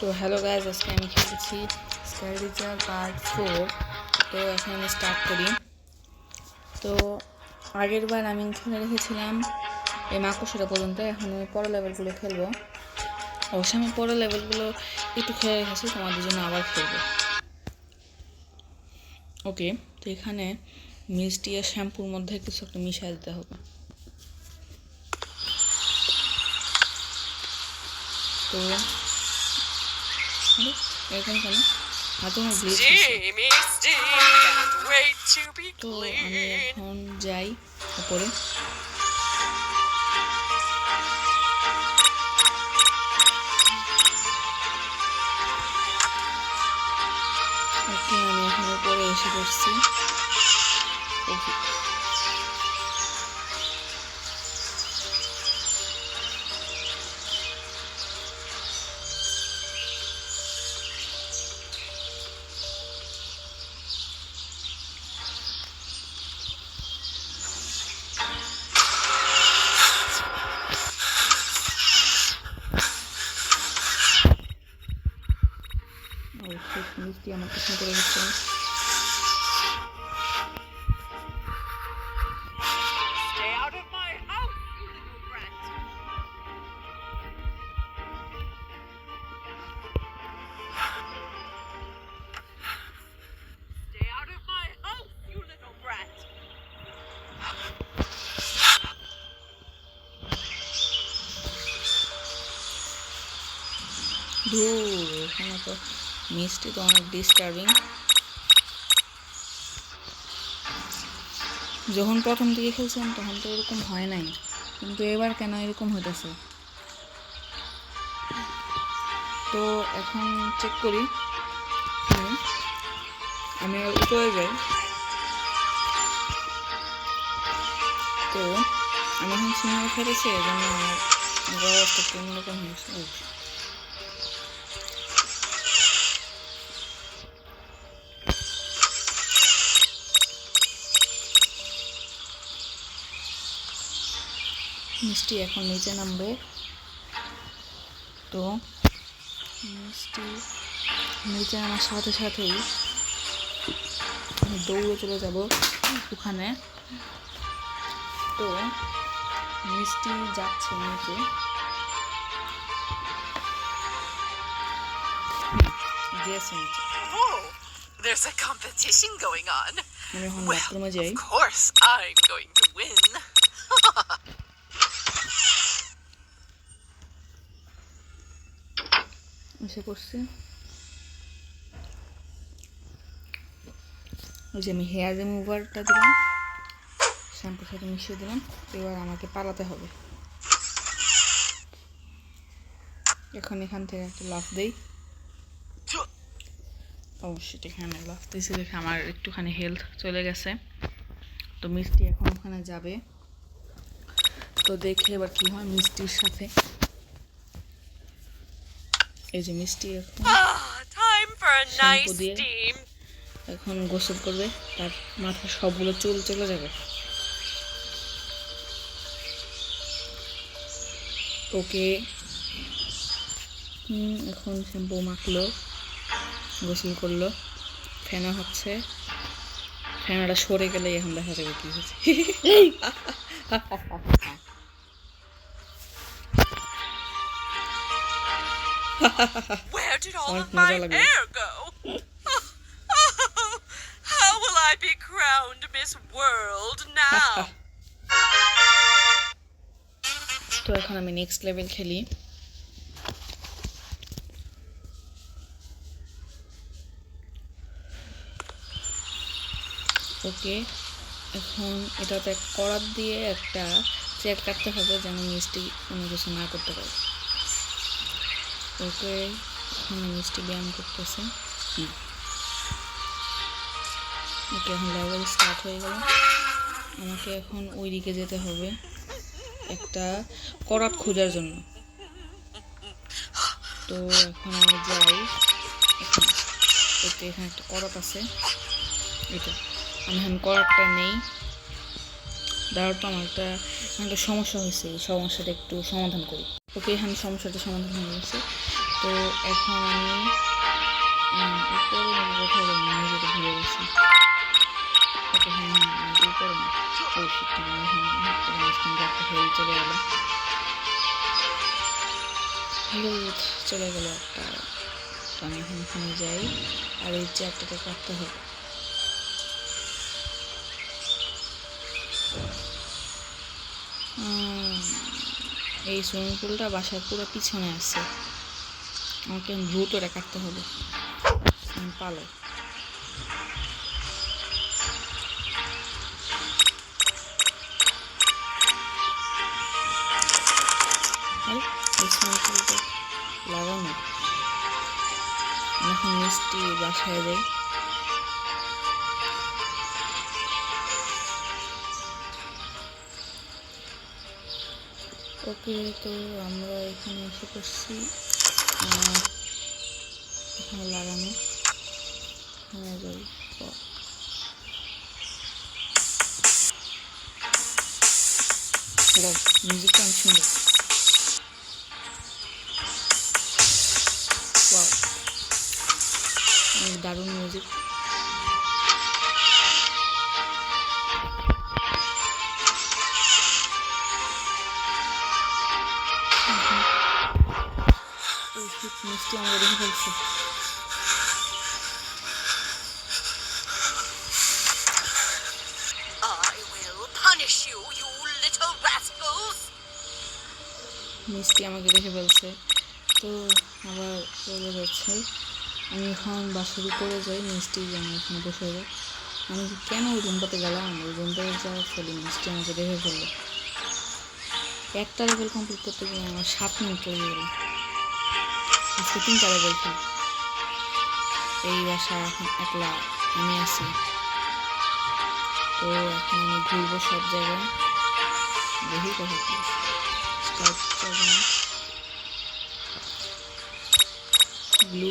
তো hello guys, আজকে আমি খেলেছি স্কাই রিচার পার্ট 4। তো এখন আমি স্টার্ট করি। তো আগের বার আমি খেলে রেখেছিলাম এই মাকড়সাটা পর্যন্ত। এখন আমি পরের লেভেলগুলো খেলবো। অবশ্যই আমি পরের লেভেলগুলো একটু খেলে রেখেছি, তোমাদের জন্য আবার খেলবো। ওকে, তো এখানে মিষ্টি আর শ্যাম্পুর মধ্যে কিছু একটা মিশিয়ে দিতে হবে। তো এরকম কেন হাতে আমার ব্লিচ হচ্ছে। তো আমি এখন যাই উপরে। ওকে, আমি এখন উপরে এসে পড়ছি। ওকে, মিষ্টি আমার পিছনে পড়ে গেছে। ধুর, এখানে তো মিষ্টি তো অনেক ডিস্টার্বিং। যখন প্রথম দিকে খেলছিলাম তখন তো এরকম হয় নাই, কিন্তু এবার কেন এরকম হইতেছে। তো এখন চেক করি। আমি উপরে যাই। তো আমি এখন সিনেমা খেলেছি, এই জন্য আমার গলাটা একটু অন্যরকম হয়েছে। মিষ্টি এখন নিচে নামবে। তো মিষ্টি নিচে নামার সাথে সাথেই দৌড়ে চলে যাব ওখানে। তো মিষ্টি যাচ্ছে নিচে। There's a competition going on. Well, of course I'm going to win. এসে পড়ছে। ওই যে আমি হেয়ার রিমুভারটা দিলাম, শ্যাম্পুর সাথে মিশিয়ে দিলাম। এবার আমাকে পালাতে হবে। এখন এখান থেকে একটা লাফ দেই। অবশ্যই এখানে লাফ দিয়েছি দেখে আমার একটুখানি হেলথ চলে গেছে। তো মিষ্টি এখন ওখানে যাবে। তো দেখে এবার কি হয় মিষ্টির সাথে। এই যে মিষ্টি এখন শ্যাম্পু দিয়ে এখন গোসল করবে, তার মাথার সবগুলো চুল চলে যাবে। ওকে, এখন শ্যাম্পু মাখলো, গোসল করলো, ফেনা হচ্ছে। ফেনাটা সরে গেলে এখন দেখা যাবে কি হচ্ছে। Where did all of my hair go? How will I be crowned Miss World now? তো এখন আমি নেক্সট লেভেল খেলি। ওকে, এখন এটাতে করাত দিয়ে একটা চেক কাটতে হবে যেন মিষ্টি কোনো কিছু না করতে পারে। ওকে, এখন মিষ্টি ব্যায়াম করতেছে। ওকে, এখন লেভেল স্টার্ট হয়ে গেল। আমাকে এখন ওই দিকে যেতে হবে একটা করাত খোঁজার জন্য। তো এখন আমি যাই। এখন ওকে, এখানে একটা করাত আছে। এটা আমি এখন করাতটা নেই। দাঁড়াও, তো আমার একটা সমস্যা হয়েছে, এই সমস্যাটা একটু সমাধান করি। ওকে, এখানে সমস্যাটা সমাধান হয়ে গেছে। তো তো এখন আমি উপরে কোথায় যাবো নিজেকে ভুলে গেছি। ওকে হ্যাঁ উপরে না ও হয়ে চলে গেল হলুদ চলে গেল একটা। তো আমি এখানে যাই আর এই চেয়ারটাতে কাটতে হবে। এই সুইমিং পুলটা বাসার পুরো পিছনে আছে, আমাকে দ্রুত এটা কাটতে হবে। পালো লাগানো এখন মিষ্টি বাসায় যাই। ওকে তো আমরা এখানে এসে করছি এখানে লাগানো এখানে যাই। মিউজিকটা অনেক সুন্দর। দারুণ মিউজিক। মিষ্টি আমরা দেখে ফেলছি। মিষ্টি আমাকে দেখে ফেলছে, তো আবার চলে যাচ্ছে। আমি এখন বাসার উপরে যাই, মিষ্টি আমি এখানে বসে যাই। আমি কেন ওই রুমটাতে গেলাম, ওই রুমটাতে যাওয়ার ফলে মিষ্টি আমাকে দেখে ফেললো। একটা লেভেল কমপ্লিট করতে গিয়ে আমার 7 মিনিট চলে গেল। আজকে 3টা লেভেল খেল। এই বাসা এখন একলা আমি আছি, তো এখন আমি ঘুরবো সব জায়গায়। দেখি কথা ব্লু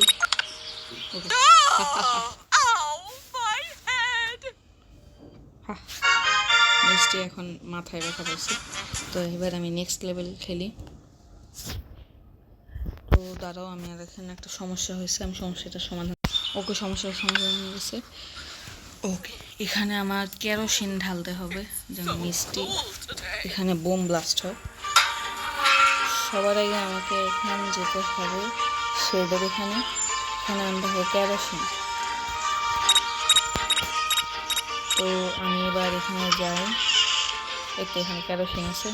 মিষ্টি এখন মাথায় ব্যথা করছে। তো এবার আমি নেক্সট লেভেল খেলি। তো দাঁড়াও, আমি আর এখানে একটা সমস্যা হয়েছে, আমি সমস্যাটার সমাধান। ওকে, সমস্যার সমাধান হয়ে গেছে। ওকে, এখানে আমার কেরোসিন ঢালতে হবে যেন মিষ্টি এখানে বোম ব্লাস্ট হয়। সবার আগে আমাকে এখানে যেতে হবে শেডের এখানে আনতে হবে কেরোসিন। তো আমি এবার এখানে যাই, একটু এখানে কেরোসিন আছে।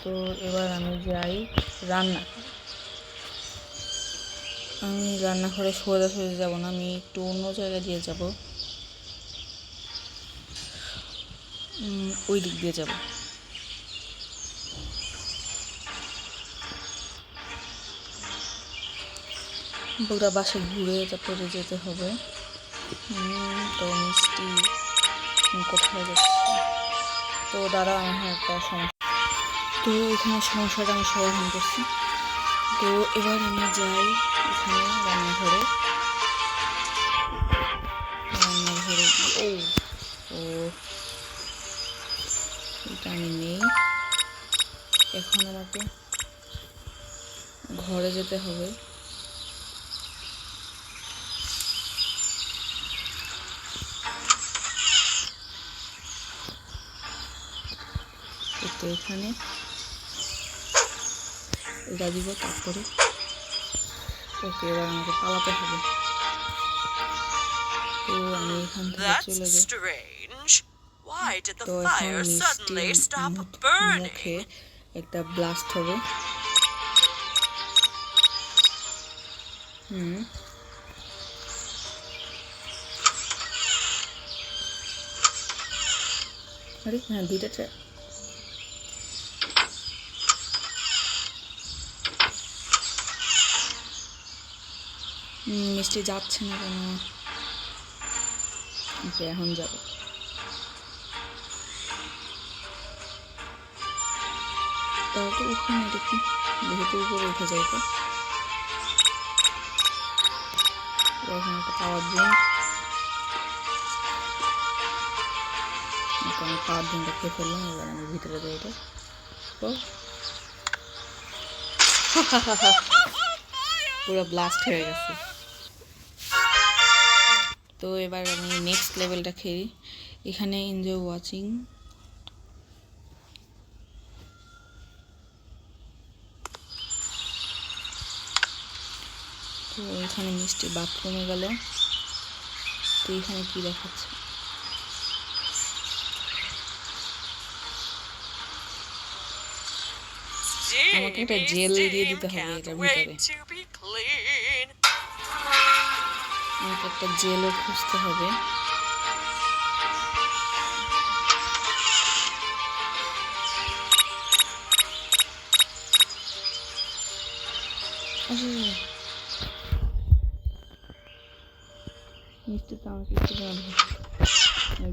তো এবার আমি যাই আমি রান্নাঘরে সোজাসুজি যাব না, আমি একটু অন্য জায়গা দিয়ে যাব, ওই দিক দিয়ে যাব। পুরা বাসে ঘুরে তারপরে যেতে হবে। তো মিষ্টি কোথায় যাচ্ছে? তো দাঁড়া, আমার একটা সমস্যা। তো এখানে সমস্যাটা আমি সমাধান করছি। তো এবার আমি যাই এখানে রান্নাঘরে ও এটা আমি নেই। এখন আমাকে ঘরে যেতে হবে। তো এখানে এটা দিব, তারপরে ওকে এবার আমাকে পালাতে হবে। তো আমি এখান থেকে চলে যাই। তো এখন মিষ্টির মুখে একটা ব্লাস্ট হবে। আরে হ্যাঁ, 2টা ট্র্যাক। মিষ্টি যাচ্ছে না কেন? ওকে, এখন যাব। তাও তো ওখানে দেখি, যেহেতু উপরে উঠে যাই, তো ওখানে একটা পাওয়ার ড্রিঙ্ক। আমি পাওয়ার ড্রিঙ্কটা খেয়ে ফেললাম। এবার আমি ভিতরে যাই। এটা তো পুরো ব্লাস্ট হয়ে গেছে। তো এবার আমি নেক্সট লেভেলটা খেলি। এখানে এনজয় ওয়াচিং। তো এখানে মিষ্টি বাথরুমে গেল। তো এখানে কি দেখাচ্ছে? আমাকে একটা জেল দিয়ে দিতে হবে এটার ভিতরে। আমাকে একটা জেলও খুঁজতে হবে। মিষ্টি তো আমাকে একটু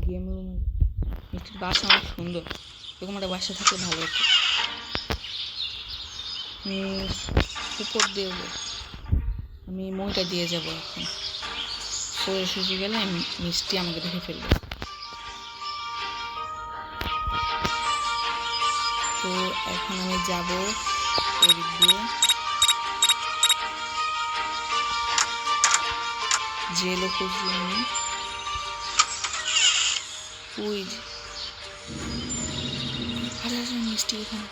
গেম রুমে। মিষ্টির বাসা অনেক সুন্দর, এরকম একটা বাসা থাকলে ভালো হতো। উপর দিয়ে আমি মইটা দিয়ে যাবো এখন। সরে সুজি গেলে মিষ্টি আমাকে দেখে ফেলবে। তো এখন আমি যাব এদিক দিয়ে। জেলও খুঁজছি আমি। ওই আরে মিষ্টি এখানে।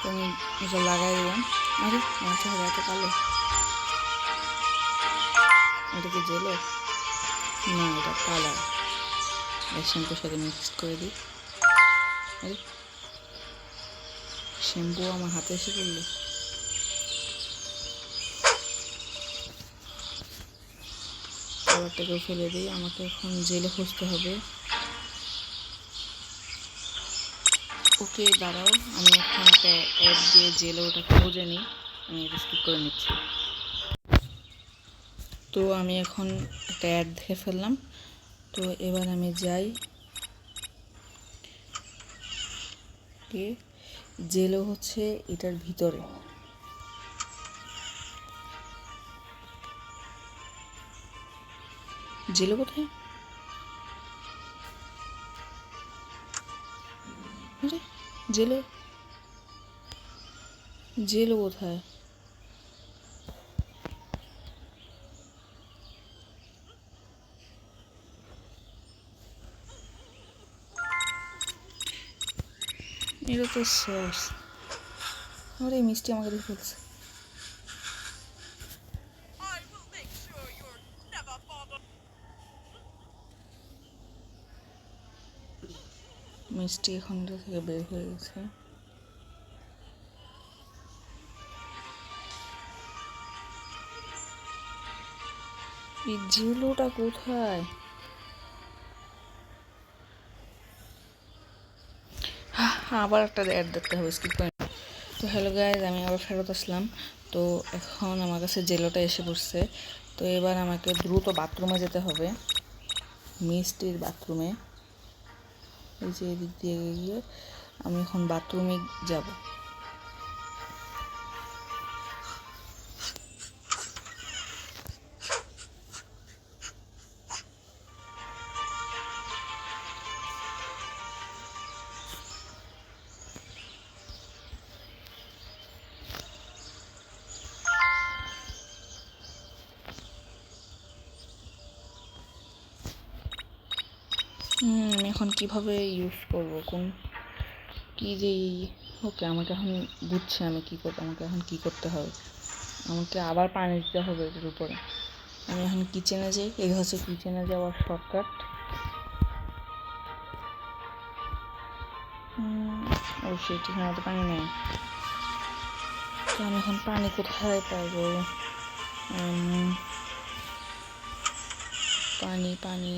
আমি এটা লাগাই দিলাম। আরে আমার চেহারা এত কালো, এটা কি জেলো? না, এটা কালার। শ্যাম্পুর সাথে মিক্স করে দিই। আরে শ্যাম্পু আমার হাতে এসে পড়লো। কালারটাকেও ফেলে দিই। আমাকে এখন জেলে খুঁজতে হবে। ওকে দাঁড়াও, আমি এখন একটা অ্যাড দিয়ে জেলে ওটা খুঁজে নিই। আমি এটা স্কিপ করে নিচ্ছি। তো আমি এখন একটা অ্যাড দেখে ফেললাম। তো এবার আমি যাই। জেলও হচ্ছে এটার ভিতরে। জেলো কোথায়? আরে জেলো, জেলো কোথায়? এটা তো সস। আরে মিষ্টি আমাকে দেখে ফেলছে। মিষ্টি এখন থেকে বের হয়ে গেছে। এই জেলোটা কোথায়? আবার একটা অ্যাড দেখতে হবে, স্কিপ করে। তো হ্যালো গাইজ, আমি আবার ফেরত আসলাম। তো এখন আমার কাছে জেলোটা এসে পড়ছে। তো এবার আমাকে দ্রুত বাথরুমে যেতে হবে, মিষ্টির বাথরুমে। এই যে এদিক দিয়ে গিয়ে আমি এখন বাথরুমে যাব। আমি এখন কিভাবে ইউজ করব, কোন কি যে। ওকে, আমাকে এখন বুঝছে আমি কি করতে, আমাকে এখন কি করতে হবে। আমাকে আবার পানি দিতে হবে এটার উপরে। আমি এখন কিচেনে যাই। এই হচ্ছে কিচেনে যাওয়ার শর্টকাট। অবশ্যই ঠিকানা তো পানি নেই। তো আমি এখন পানি কোথায় পাবো? পানি পানি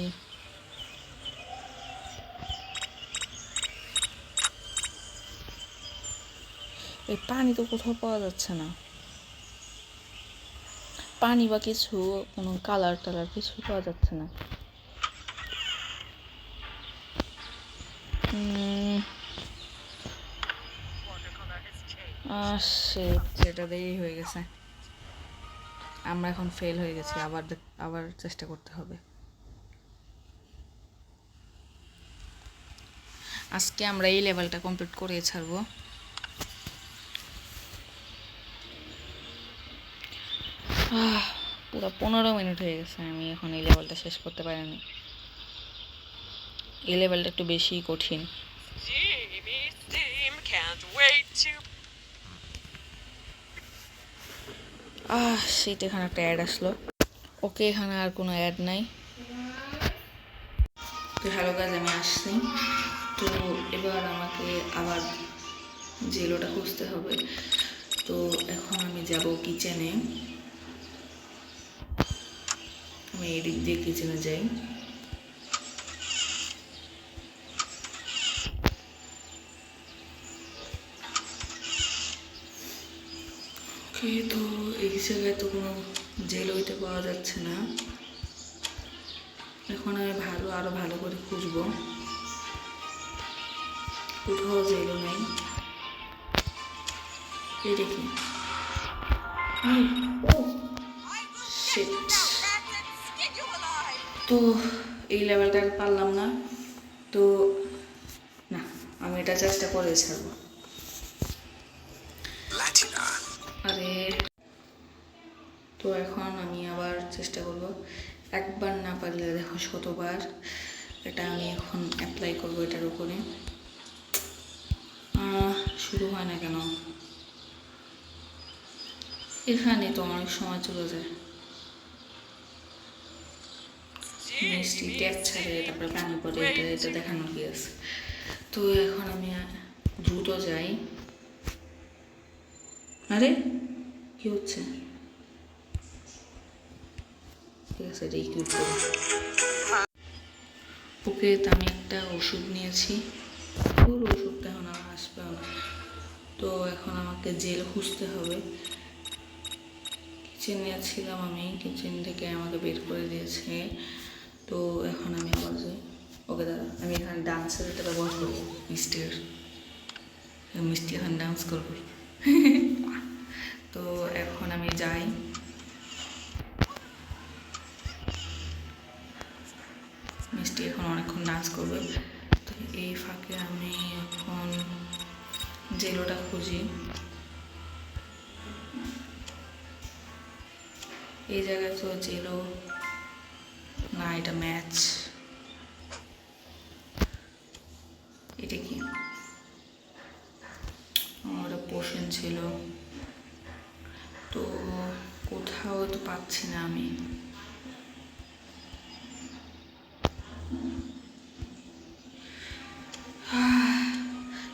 এই পানি তো কোথাও পাওয়া যাচ্ছে না। পানি বা কিছু, কোনো কালার টালার কিছু পাওয়া যাচ্ছে না। সেটা দেরি হয়ে গেছে, আমরা এখন ফেল হয়ে গেছি, আবার চেষ্টা করতে হবে। আজকে আমরা এই লেভেলটা কমপ্লিট করে ছাড়বো। পুরো 15 মিনিট হয়ে গেছে, আমি এখন এই লেভেলটা শেষ করতে পারিনি। এই লেভেলটা একটু বেশি কঠিন। Jimmy's team can't wait to. সেটা এখানে একটা অ্যাড আসলো। ওকে, এখানে আর কোনো অ্যাড নাই। তো হ্যালো গাইস, আমি আসছি। তো এবার আমাকে আবার জেলোটা খুঁজতে হবে। তো এখন আমি যাব কিচেনে। আমি এদিক দিয়ে কিচেনে যাই। ওকে, তো এই জায়গায় তো কোনো জেল হইতে পাওয়া যাচ্ছে না। এখন আমি আরো ভালো করে খুঁজবো, কোথাও জেলও নেই। এই দেখি, তো এই লেভেলটা আর পারলাম না। তো না, আমি এটা চেষ্টা করে ছাড়বো। আরে, তো এখন আমি আবার চেষ্টা করব। একবার না পারলে দেখো শতবার। এটা আমি এখন অ্যাপ্লাই করবো এটার উপরে। শুরু হয় না কেন? এখানে তো অনেক সময় চলে যায়। মিষ্টি ট্যাপ ছাড়ে, তারপরে পানি পরে, এটা দেখানো কি আছে। তো এখন আমি দ্রুত যাই। আরে কি হচ্ছে? ঠিক আছে, এটা ইকুইপ করি। ওকে, তো আমি একটা ওষুধ নিয়েছি। পুরো ওষুধটা এখন আমার আসবে না। তো এখন আমাকে জেল খুঁজতে হবে। কিচেনে ছিলাম আমি, কিচেন থেকে আমাকে বের করে দিয়েছে। তো এখন আমি আবার যাই। ওকে দাদা, আমি এখানে ডান্সের এটা ব্যবহার করবো। মিষ্টি এখন ডান্স করবো। তো এখন আমি যাই। মিষ্টি এখন অনেকক্ষণ ডান্স করবে। তো এই ফাঁকে আমি এখন জেলোটা খুঁজি। এই জায়গায় তো জেলো না, এটা ম্যাচ। এটা কি? আমার পোষণ ছিল, তো কোথাও তো পাচ্ছি না আমি।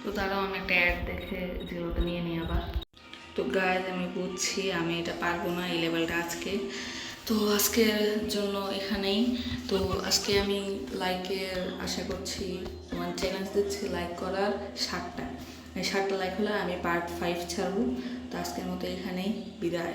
তো তারাও আমি একটা অ্যাড দেখে জেরোটা নিয়ে নিই আবার। তো গাইজ, আমি বুঝছি আমি এটা পারবো না এই লেভেলটা আজকে। তো আজকের জন্য এখানেই। তো আজকে আমি লাইকের আশা করছি, তোমার চ্যালেঞ্জ দিচ্ছি লাইক করার 7টা। এই 7টা লাইক হলে আমি পার্ট 5 ছাড়বো। তো আজকের মতো এখানেই বিদায়।